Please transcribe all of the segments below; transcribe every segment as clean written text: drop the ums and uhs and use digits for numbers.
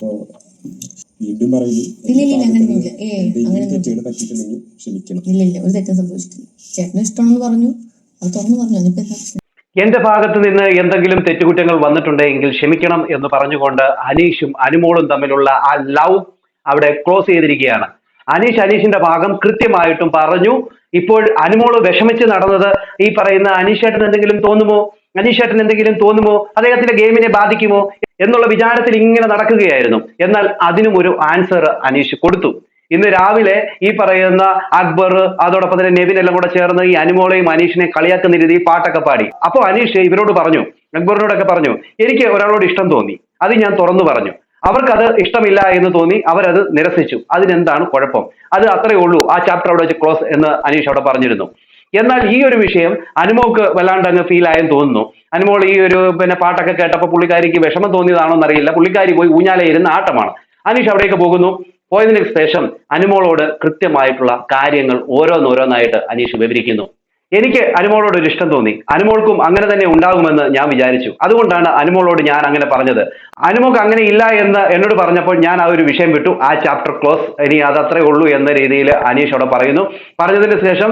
അപ്പോ വീണ്ടും പറയുന്നു, തെറ്റുകൾ പറ്റിയിട്ടുണ്ടെങ്കിൽ ക്ഷമിക്കണം. ഇല്ല, ഒരു തെറ്റും സംഭവിച്ചിട്ടില്ല. ചേട്ടന് ഇഷ്ടമാണെന്ന് പറഞ്ഞു, അത് തുറന്നു പറഞ്ഞു. അതിപ്പോ എന്റെ ഭാഗത്ത് നിന്ന് എന്തെങ്കിലും തെറ്റുകുറ്റങ്ങൾ വന്നിട്ടുണ്ടെങ്കിൽ ക്ഷമിക്കണം എന്ന് പറഞ്ഞുകൊണ്ട് അനീഷും അനുമോളും തമ്മിലുള്ള ആ ലവ് അവിടെ ക്ലോസ് ചെയ്തിരിക്കുകയാണ്. അനീഷിന്റെ ഭാഗം കൃത്യമായിട്ടും പറഞ്ഞു. ഇപ്പോൾ അനുമോള് വിഷമിച്ച് നടന്നത് ഈ പറയുന്ന അനീഷേട്ടൻ എന്തെങ്കിലും തോന്നുമോ, അദ്ദേഹത്തിന്റെ ഗെയിമിനെ ബാധിക്കുമോ എന്നുള്ള വിചാരത്തിൽ ഇങ്ങനെ നടക്കുകയായിരുന്നു. എന്നാൽ അതിനും ഒരു ആൻസർ അനീഷ് കൊടുത്തു. ഇന്ന് രാവിലെ ഈ പറയുന്ന അക്ബർ അതോടൊപ്പം തന്നെ നെവിൻ എല്ലാം കൂടെ ചേർന്ന് ഈ അനുമോളെയും അനീഷിനെ കളിയാക്കുന്ന രീതിയിൽ പാട്ടൊക്കെ പാടി. അപ്പോൾ അനീഷ് ഇവരോട് പറഞ്ഞു, അക്ബറിനോടൊക്കെ പറഞ്ഞു, എനിക്ക് ഒരാളോട് ഇഷ്ടം തോന്നി, അത് ഞാൻ തുറന്നു പറഞ്ഞു. അവർക്കത് ഇഷ്ടമില്ല എന്ന് തോന്നി, അവരത് നിരസിച്ചു. അതിനെന്താണ് കുഴപ്പം? അത് അത്രയേ ഉള്ളൂ, ആ ചാപ്റ്റർ അവിടെ വെച്ച് ക്ലോസ് എന്ന് അനീഷ് അവിടെ പറഞ്ഞിരുന്നു. എന്നാൽ ഈ ഒരു വിഷയം അനുമോൾക്ക് വല്ലാണ്ട് അങ്ങ് ഫീൽ ആയെന്ന് തോന്നുന്നു. അനുമോൾ ഈ ഒരു പാട്ടൊക്കെ കേട്ടപ്പോൾ പുള്ളിക്കാരിക്ക് വിഷമം തോന്നിയതാണോ എന്നറിയില്ല. പുള്ളിക്കാരി പോയി ഊഞ്ഞാലയിരുന്ന ആട്ടമാണ്. അനീഷ് അവിടേക്ക് പോകുന്നു. പോയതിനു ശേഷം അനുമോളോട് കൃത്യമായിട്ടുള്ള കാര്യങ്ങൾ ഓരോന്നോരോന്നായിട്ട് അനീഷ് വിവരിക്കുന്നു. എനിക്ക് അനുമോളോട് ഒരു ഇഷ്ടം തോന്നി, അനുമോൾക്കും അങ്ങനെ തന്നെ ഉണ്ടാകുമെന്ന് ഞാൻ വിചാരിച്ചു. അതുകൊണ്ടാണ് അനുമോളോട് ഞാൻ അങ്ങനെ പറഞ്ഞത്. അനുമോൾക്ക് അങ്ങനെ ഇല്ല എന്ന് എന്നോട് പറഞ്ഞപ്പോൾ ഞാൻ ആ ഒരു വിഷയം വിട്ടു. ആ ചാപ്റ്റർ ക്ലോസ്, ഇനി അതത്രേ ഉള്ളൂ എന്ന രീതിയിൽ അനീഷ് അവിടെ പറയുന്നു. പറഞ്ഞതിന് ശേഷം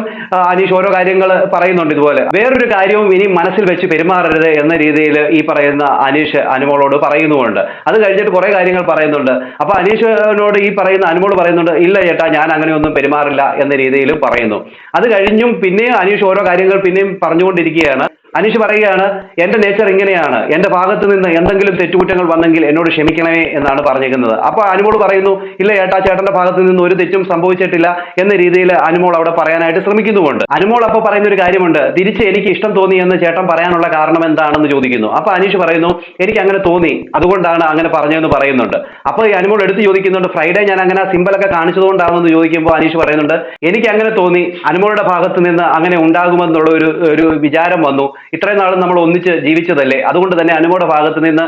അനീഷ് ഓരോ കാര്യങ്ങൾ പറയുന്നുണ്ട്. ഇതുപോലെ വേറൊരു കാര്യവും ഇനി മനസ്സിൽ വെച്ച് പെരുമാറരുത് എന്ന രീതിയിൽ ഈ പറയുന്ന അനീഷ് അനുമോളോട് പറയുന്നുമുണ്ട്. അത് കഴിഞ്ഞിട്ട് കുറെ കാര്യങ്ങൾ പറയുന്നുണ്ട്. അപ്പൊ അനീഷിനോട് ഈ പറയുന്ന അനുമോൾ പറയുന്നുണ്ട്, ഇല്ല ചേട്ടാ ഞാൻ അങ്ങനെയൊന്നും പെരുമാറില്ല എന്ന രീതിയിലും പറയുന്നു. അത് കഴിഞ്ഞും പിന്നെയും അനീഷ് ഓരോ കാര്യങ്ങൾ പിന്നെയും പറഞ്ഞുകൊണ്ടിരിക്കുകയാണ്. അനീഷ് പറയുകയാണ്, എന്റെ നേച്ചർ ഇങ്ങനെയാണ്, എന്റെ ഭാഗത്ത് നിന്ന് എന്തെങ്കിലും തെറ്റുകുറ്റങ്ങൾ വന്നെങ്കിൽ എന്നോട് ക്ഷമിക്കണമേ എന്നാണ് പറഞ്ഞിരിക്കുന്നത്. അപ്പൊ അനുമോൾ പറയുന്നു, ഇല്ല ചേട്ടാ ചേട്ടന്റെ ഭാഗത്ത് നിന്ന് ഒരു തെറ്റും സംഭവിച്ചിട്ടില്ല എന്ന രീതിയിൽ അനുമോൾ അവിടെ പറയാനായിട്ട് ശ്രമിക്കുന്നുമുണ്ട്. അനുമോൾ അപ്പൊ പറയുന്ന ഒരു കാര്യമുണ്ട്, തിരിച്ച് എനിക്ക് ഇഷ്ടം തോന്നി എന്ന് ചേട്ടൻ പറയാനുള്ള കാരണം എന്താണെന്ന് ചോദിക്കുന്നു. അപ്പൊ അനീഷ് പറയുന്നു, എനിക്ക് അങ്ങനെ തോന്നി, അതുകൊണ്ടാണ് അങ്ങനെ പറഞ്ഞതെന്ന് പറയുന്നുണ്ട്. അപ്പൊ ഈ അനുമോൾ എടുത്ത് ചോദിക്കുന്നുണ്ട്, ഫ്രൈഡേ ഞാൻ അങ്ങനെ സിമ്പിളൊക്കെ കാണിച്ചതുകൊണ്ടാണെന്ന് ചോദിക്കുമ്പോൾ അനീഷ് പറയുന്നുണ്ട്, എനിക്ക് അങ്ങനെ തോന്നി, അനുമോളുടെ ഭാഗത്ത് നിന്ന് അങ്ങനെ ഉണ്ടാകുമെന്നുള്ള ഒരു വിചാരം വന്നു. ഇത്രയും നാളും നമ്മൾ ഒന്നിച്ച് ജീവിച്ചതല്ലേ, അതുകൊണ്ട് തന്നെ അനുമോളുടെ ഭാഗത്ത് നിന്ന്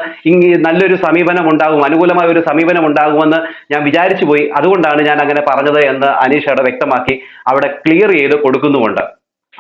നല്ലൊരു സമീപനം ഉണ്ടാകും, അനുകൂലമായ ഒരു സമീപനം ഉണ്ടാകുമെന്ന് ഞാൻ വിചാരിച്ചു പോയി, അതുകൊണ്ടാണ് ഞാൻ അങ്ങനെ പറഞ്ഞത് എന്ന് അനീഷ് അവിടെ വ്യക്തമാക്കി അവിടെ ക്ലിയർ ചെയ്ത് കൊടുക്കുന്നുമുണ്ട്.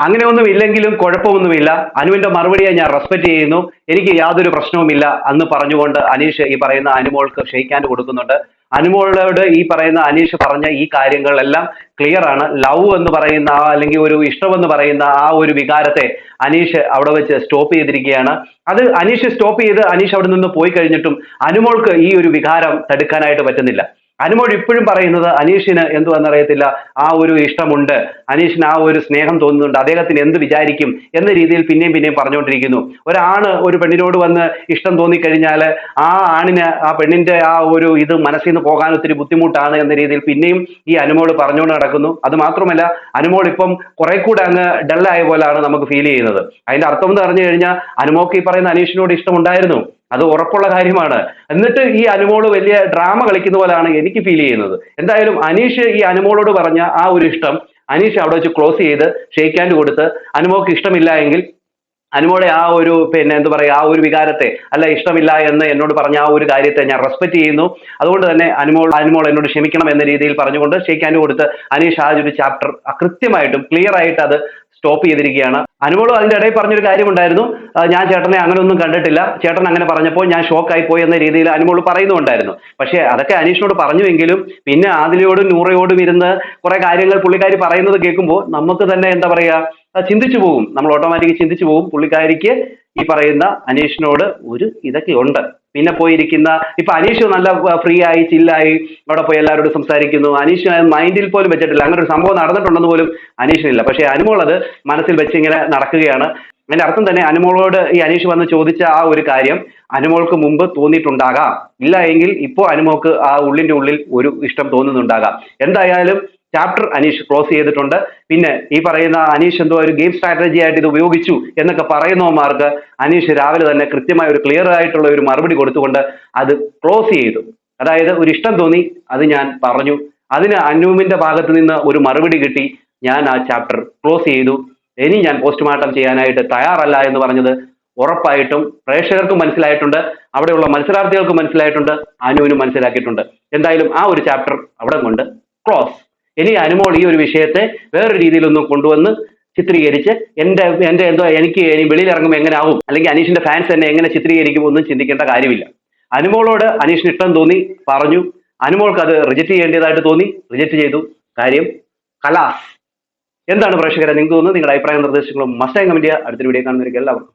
അങ്ങനെയൊന്നും ഇല്ലെങ്കിലും കുഴപ്പമൊന്നുമില്ല, അനുവിന്റെ മറുപടിയെ ഞാൻ റെസ്പെക്ട് ചെയ്യുന്നു, എനിക്ക് യാതൊരു പ്രശ്നവുമില്ല എന്ന് പറഞ്ഞുകൊണ്ട് അനീഷ് ഈ പറയുന്ന അനുമോൾക്ക് ക്ഷയിക്കാൻ കൊടുക്കുന്നുണ്ട്. അനുമോളോട് ഈ പറയുന്ന അനീഷ് പറഞ്ഞ ഈ കാര്യങ്ങളെല്ലാം ക്ലിയർ ആണ്. ലവ് എന്ന് പറയുന്ന അല്ലെങ്കിൽ ഒരു ഇഷ്ടമെന്ന് പറയുന്ന ആ ഒരു വികാരത്തെ അനീഷ് അവിടെ വെച്ച് സ്റ്റോപ്പ് ചെയ്തിരിക്കുകയാണ്. അത് അനീഷ് സ്റ്റോപ്പ് ചെയ്ത് അനീഷ് അവിടെ നിന്ന് പോയി കഴിഞ്ഞിട്ടും അനുമോൾക്ക് ഈ ഒരു വികാരം തടുക്കാനായിട്ട് പറ്റുന്നില്ല. അനുമോൾ ഇപ്പോഴും പറയുന്നത് അനീഷിന് എന്തുവെന്നറിയത്തില്ല, ആ ഒരു ഇഷ്ടമുണ്ട്, അനീഷിന് ആ ഒരു സ്നേഹം തോന്നുന്നുണ്ട്, അദ്ദേഹത്തിന് എന്ത് വിചാരിക്കും എന്ന രീതിയിൽ പിന്നെയും പറഞ്ഞുകൊണ്ടിരിക്കുന്നു. ഒരാണ് ഒരു പെണ്ണിനോട് വന്ന് ഇഷ്ടം തോന്നിക്കഴിഞ്ഞാൽ ആ ആണിന് ആ പെണ്ണിന്റെ ആ ഒരു ഇത് മനസ്സിൽ നിന്ന് പോകാൻ ഒത്തിരി ബുദ്ധിമുട്ടാണ് എന്ന രീതിയിൽ പിന്നെയും ഈ അനുമോൾ പറഞ്ഞുകൊണ്ട് നടക്കുന്നു. അത് മാത്രമല്ല അനുമോൾ ഇപ്പം കുറെ കൂടെ അങ്ങ് ഡള്ളായ പോലാണ് നമുക്ക് ഫീൽ ചെയ്യുന്നത്. അതിന്റെ അർത്ഥം എന്ന് പറഞ്ഞു കഴിഞ്ഞാൽ അനുമോൾക്ക് ഈ പറയുന്ന അനീഷിനോട് ഇഷ്ടമുണ്ടായിരുന്നു, അത് ഉറപ്പുള്ള കാര്യമാണ്. എന്നിട്ട് ഈ അനുമോള് വലിയ ഡ്രാമ കളിക്കുന്ന പോലെയാണ് എനിക്ക് ഫീൽ ചെയ്യുന്നത്. എന്തായാലും അനീഷ് ഈ അനുമോളോട് പറഞ്ഞ ആ ഒരു ഇഷ്ടം അനീഷ് അവിടെ വെച്ച് ക്ലോസ് ചെയ്ത് ഷേക്ക് ഹാൻഡ് കൊടുത്ത്, അനുമോൾക്ക് ഇഷ്ടമില്ല എങ്കിൽ അനുമോളെ ആ ഒരു എന്താ പറയുക, ആ ഒരു വികാരത്തെ അല്ല ഇഷ്ടമില്ല എന്ന് എന്നോട് പറഞ്ഞ ആ ഒരു കാര്യത്തെ ഞാൻ റെസ്പെക്ട് ചെയ്യുന്നു, അതുകൊണ്ട് തന്നെ അനുമോൾ എന്നോട് ക്ഷമിക്കണം എന്ന രീതിയിൽ പറഞ്ഞുകൊണ്ട് ഷേക്ക് ഹാൻഡ് കൊടുത്ത് അനീഷ് ആ ഒരു ചാപ്റ്റർ കൃത്യമായിട്ടും ക്ലിയർ ആയിട്ട് അത് സ്റ്റോപ്പ് ചെയ്തിരിക്കുകയാണ്. അനുമോളും അതിന്റെ ഇടയിൽ പറഞ്ഞൊരു കാര്യമുണ്ടായിരുന്നു, ഞാൻ ചേട്ടനെ അങ്ങനെയൊന്നും കണ്ടിട്ടില്ല, ചേട്ടൻ അങ്ങനെ പറഞ്ഞപ്പോൾ ഞാൻ ഷോക്കായി പോയി എന്ന രീതിയിൽ അനുമോൾ പറയുന്നുണ്ടായിരുന്നു. പക്ഷേ അതൊക്കെ അനീഷിനോട് പറഞ്ഞുവെങ്കിലും പിന്നെ ആദിലയോടും നൂറയോടും ഇരുന്ന് കുറെ കാര്യങ്ങൾ പുള്ളിക്കാരി പറയുന്നത് കേൾക്കുമ്പോൾ നമുക്ക് തന്നെ എന്താ പറയുക, ചിന്തിച്ചു പോകും, നമ്മൾ ഓട്ടോമാറ്റിക് ചിന്തിച്ചു പോകും. പുള്ളിക്കാരിക്ക് ഈ പറയുന്ന അനീഷിനോട് ഒരു ഇതൊക്കെ ഉണ്ട്. പിന്നെ പോയിരിക്കുന്ന ഇപ്പൊ അനീഷ് നല്ല ഫ്രീ ആയി ചില്ലായി അവിടെ പോയി എല്ലാവരോടും സംസാരിക്കുന്നു. അനീഷ് മൈൻഡിൽ പോലും വെച്ചിട്ടില്ല, അങ്ങനെ ഒരു സംഭവം നടന്നിട്ടുണ്ടെന്ന് പോലും അനീഷിനില്ല. പക്ഷേ അനുമോൾ അത് മനസ്സിൽ വെച്ച് ഇങ്ങനെ നടക്കുകയാണ്. അതിന്റെ അർത്ഥം തന്നെ അനുമോളോട് ഈ അനീഷ് വന്ന് ചോദിച്ച ആ ഒരു കാര്യം അനുമോൾക്ക് മുമ്പ് തോന്നിയിട്ടുണ്ടാകാം, ഇല്ല എങ്കിൽ ഇപ്പോൾ അനുമോൾക്ക് ആ ഉള്ളിന്റെ ഉള്ളിൽ ഒരു ഇഷ്ടം തോന്നുന്നുണ്ടാകാം. എന്തായാലും ചാപ്റ്റർ അനീഷ് ക്ലോസ് ചെയ്തിട്ടുണ്ട്. പിന്നെ ഈ പറയുന്ന അനീഷ് എന്തോ ഒരു ഗെയിം സ്ട്രാറ്റജി ആയിട്ട് ഇത് ഉപയോഗിച്ചു എന്നൊക്കെ പറയുന്നവന്മാർക്ക് അനീഷ് രാവിലെ തന്നെ കൃത്യമായ ഒരു ക്ലിയർ ആയിട്ടുള്ള ഒരു മറുപടി കൊടുത്തുകൊണ്ട് അത് ക്ലോസ് ചെയ്തു. അതായത് ഒരു ഇഷ്ടം തോന്നി, അത് ഞാൻ പറഞ്ഞു, അതിന് അനൂപിന്റെ ഭാഗത്ത് നിന്ന് ഒരു മറുപടി കിട്ടി, ഞാൻ ആ ചാപ്റ്റർ ക്ലോസ് ചെയ്തു, ഇനി ഞാൻ പോസ്റ്റ്മോർട്ടം ചെയ്യാനായിട്ട് തയ്യാറല്ല എന്ന് പറഞ്ഞത് ഉറപ്പായിട്ടും പ്രേക്ഷകർക്കും മനസ്സിലായിട്ടുണ്ട്, അവിടെയുള്ള മത്സരാർത്ഥികൾക്കും മനസ്സിലായിട്ടുണ്ട്, അനുവിനും മനസ്സിലാക്കിയിട്ടുണ്ട്. എന്തായാലും ആ ഒരു ചാപ്റ്റർ അവിടെ കൊണ്ട് ക്ലോസ്. ഇനി അനുമോൾ ഈ ഒരു വിഷയത്തെ വേറൊരു രീതിയിലൊന്നും കൊണ്ടുവന്ന് ചിത്രീകരിച്ച് എന്റെ എന്തോ എനിക്ക് ഇനി വെളിയിൽ ഇറങ്ങുമ്പോൾ എങ്ങനെ ആവും, അല്ലെങ്കിൽ അനീഷിന്റെ ഫാൻസ് എന്നെ എങ്ങനെ ചിത്രീകരിക്കും ഒന്നും ചിന്തിക്കേണ്ട കാര്യമില്ല. അനുമോളോട് അനീഷിന് ഇഷ്ടം തോന്നി, പറഞ്ഞു. അനുമോൾക്ക് അത് റിജക്റ്റ് ചെയ്യേണ്ടതായിട്ട് തോന്നി, റിജക്റ്റ് ചെയ്തു. കാര്യം കലാസ്. എന്താണ് പ്രേക്ഷകരെ നിങ്ങൾക്ക് തോന്നുന്നത്? നിങ്ങളുടെ അഭിപ്രായ നിർദ്ദേശങ്ങളും മസ്റ്റായും കമന്റ് ചെയ്യുക. അടുത്തൊരു വീഡിയോ കാണുന്നവർക്ക് എല്ലാവർക്കും